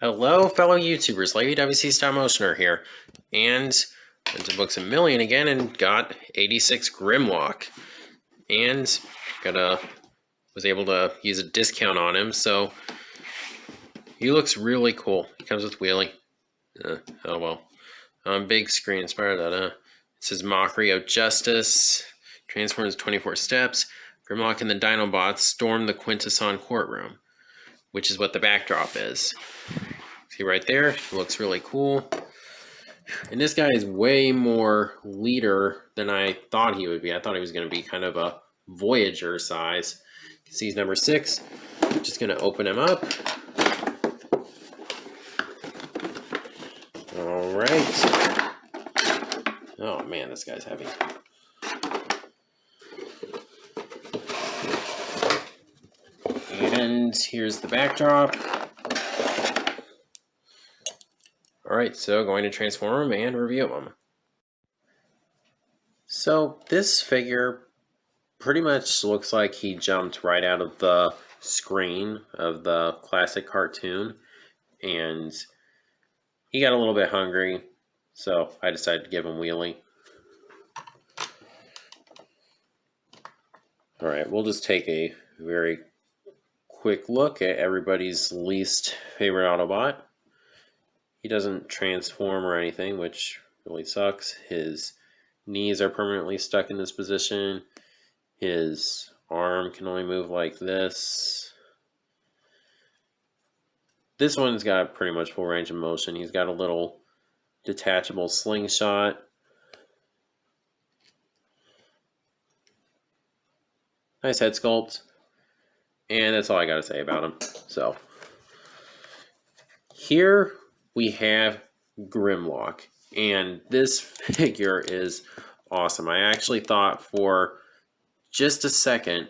Hello, fellow YouTubers. Lady WC Stop Motioner here, and went to Books A Million again and got 86 Grimlock, and was able to use a discount on him, so he looks really cool. He comes with wheelie. Oh well. Big screen inspired that. It says Mockery of Justice. Transforms 24 steps. Grimlock and the Dinobots storm the Quintesson courtroom, which is what the backdrop is. See right there, it looks really cool. And this guy is way more leader than I thought he would be. I thought he was going to be kind of a Voyager size. You can see he's number 6. I'm just going to open him up. All right. Oh man, this guy's heavy. And here's the backdrop. Alright, so going to transform him and review him. So this figure pretty much looks like he jumped right out of the screen of the classic cartoon, and he got a little bit hungry, so I decided to give him wheelie. Alright, we'll just take a very quick look at everybody's least favorite Autobot. He doesn't transform or anything, which really sucks. His knees are permanently stuck in this position. His arm can only move like this. This one's got pretty much full range of motion. He's got a little detachable slingshot. Nice head sculpt. And that's all I got to say about him. So, here we have Grimlock, and this figure is awesome. I actually thought for just a second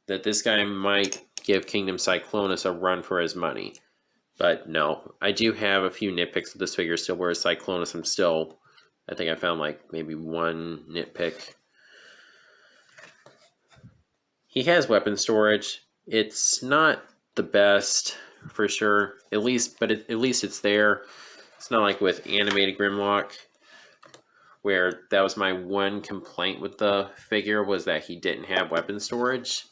that this guy might give Kingdom Cyclonus a run for his money, but no. I do have a few nitpicks with this figure still, whereas Cyclonus I think I found like maybe one nitpick. He has weapon storage. It's not the best for sure, at least it's there. It's not like with animated Grimlock, where that was my one complaint with the figure, was that he didn't have weapon storage.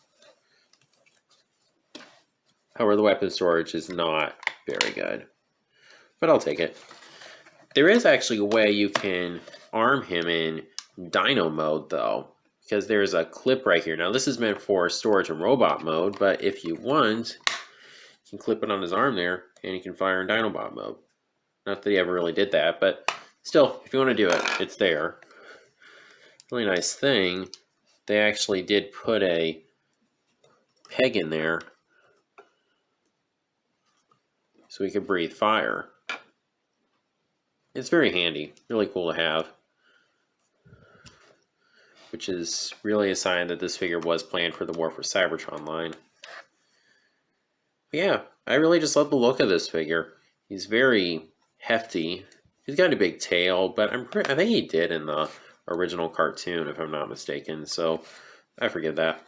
However, the weapon storage is not very good, but I'll take it. There is actually a way you can arm him in Dino mode, though, because there's a clip right here. Now, this is meant for storage and robot mode, but if you want, you can clip it on his arm there, and you can fire in Dinobot mode. Not that he ever really did that, but still, if you want to do it, it's there. Really nice thing, they actually did put a peg in there so he could breathe fire. It's very handy, really cool to have, which is really a sign that this figure was planned for the War for Cybertron line. But yeah, I really just love the look of this figure. He's very hefty. He's got a big tail, but I think he did in the original cartoon, if I'm not mistaken, so I forgive that.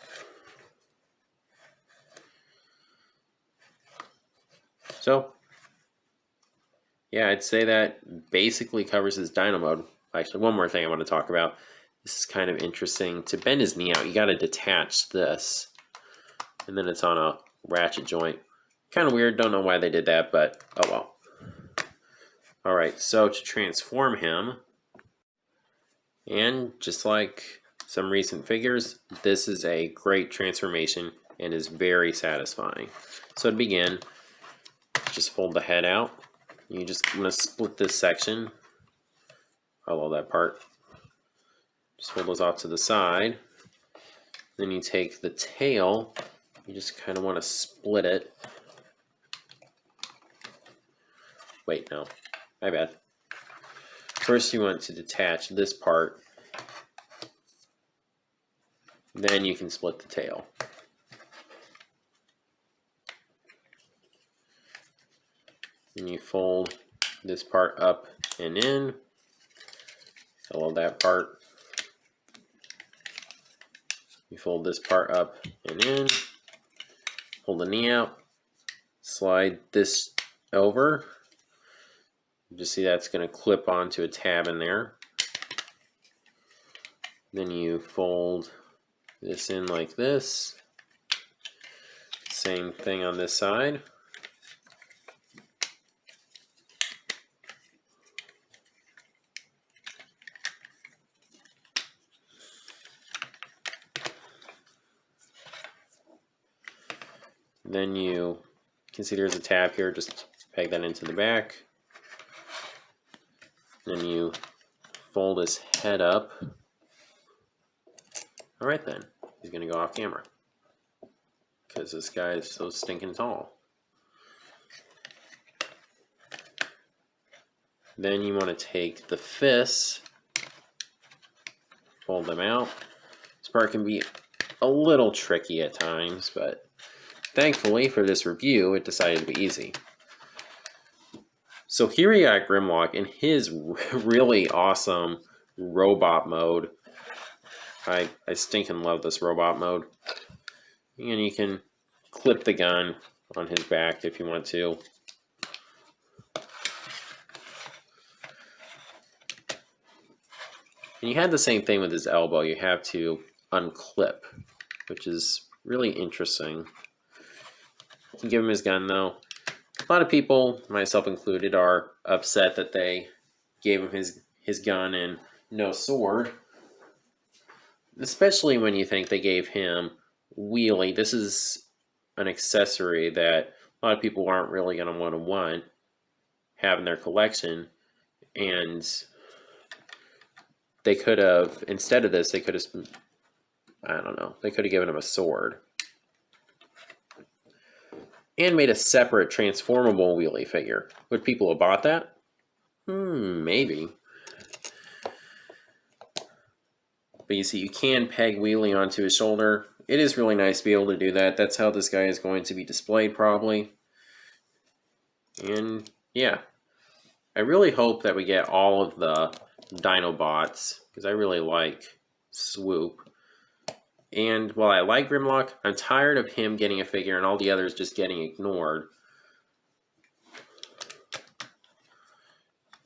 So, yeah, I'd say that basically covers his Dino mode. Actually, one more thing I want to talk about. This is kind of interesting. To bend his knee out, you got to detach this, and then it's on a ratchet joint. Kind of weird, don't know why they did that, but oh well. Alright, so to transform him, and just like some recent figures, this is a great transformation and is very satisfying. So to begin, just fold the head out. I'm going to split this section. I love that part. Just fold those off to the side. Then you take the tail, you just kind of want to split it. Wait, no. My bad. First you want to detach this part, then you can split the tail. And you fold this part up and in. I love that part. You fold this part up and in. Pull the knee out. Slide this over just see that's going to clip onto a tab in there. Then you fold this in like this. Same thing on this side. Then you can see there's a tab here, just peg that into the back. Then you fold his head up. All right then, he's gonna go off camera because this guy is so stinking tall. Then you want to take the fists, fold them out. This part can be a little tricky at times, but thankfully for this review, it decided to be easy. So here we got Grimlock in his really awesome robot mode. I stinking love this robot mode. And you can clip the gun on his back if you want to. And you had the same thing with his elbow. You have to unclip, which is really interesting. You can give him his gun though. A lot of people, myself included, are upset that they gave him his gun and no sword. Especially when you think they gave him wheelie. This is an accessory that a lot of people aren't really going to want have in their collection. And they could have, instead of this, they could have, I don't know, they could have given him a sword. And made a separate transformable wheelie figure. Would people have bought that? Maybe. But you see, you can peg wheelie onto his shoulder. It is really nice to be able to do that. That's how this guy is going to be displayed probably. And yeah, I really hope that we get all of the Dinobots, because I really like Swoop. And while I like Grimlock, I'm tired of him getting a figure and all the others just getting ignored.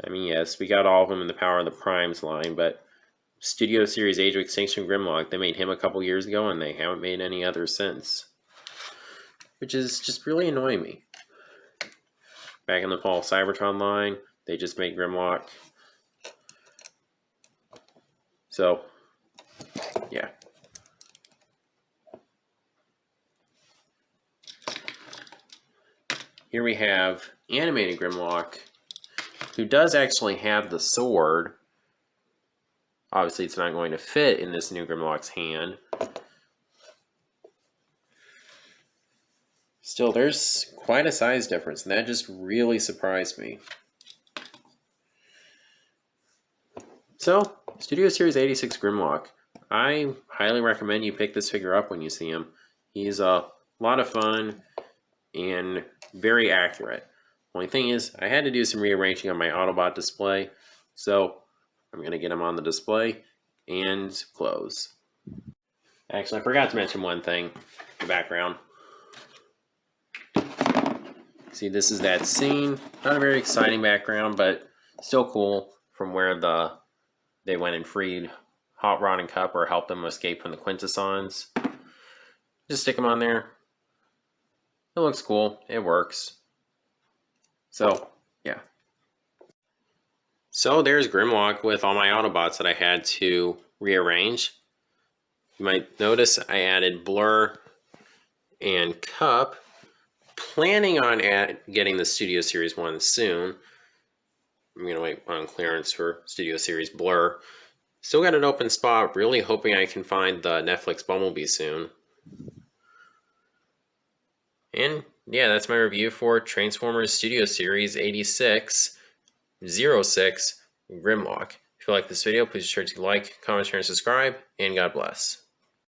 I mean, yes, we got all of them in the Power of the Primes line, but Studio Series Age of Extinction Grimlock, they made him a couple years ago and they haven't made any others since. Which is just really annoying me. Back in the Fall Cybertron line, they just made Grimlock. So, yeah. Here we have animated Grimlock, who does actually have the sword. Obviously, it's not going to fit in this new Grimlock's hand. Still, there's quite a size difference, and that just really surprised me. So, Studio Series 86 Grimlock. I highly recommend you pick this figure up when you see him. He's a lot of fun and very accurate. Only thing is, I had to do some rearranging on my Autobot display, so I'm going to get him on the display and close. Actually, I forgot to mention one thing in the background. See, this is that scene. Not a very exciting background, but still cool from where they went and freed Hot Rod and Cup or helped them escape from the Quintessons. Just stick them on there. It looks cool. It works. So, yeah. So there's Grimlock with all my Autobots that I had to rearrange. You might notice I added Blur and Cup. Planning on getting the Studio Series 1 soon. I'm going to wait on clearance for Studio Series Blur. Still got an open spot. Really hoping I can find the Netflix Bumblebee soon. And yeah, that's my review for Transformers Studio Series 86 06 Grimlock. If you like this video, please be sure to like, comment, share, and subscribe, and God bless.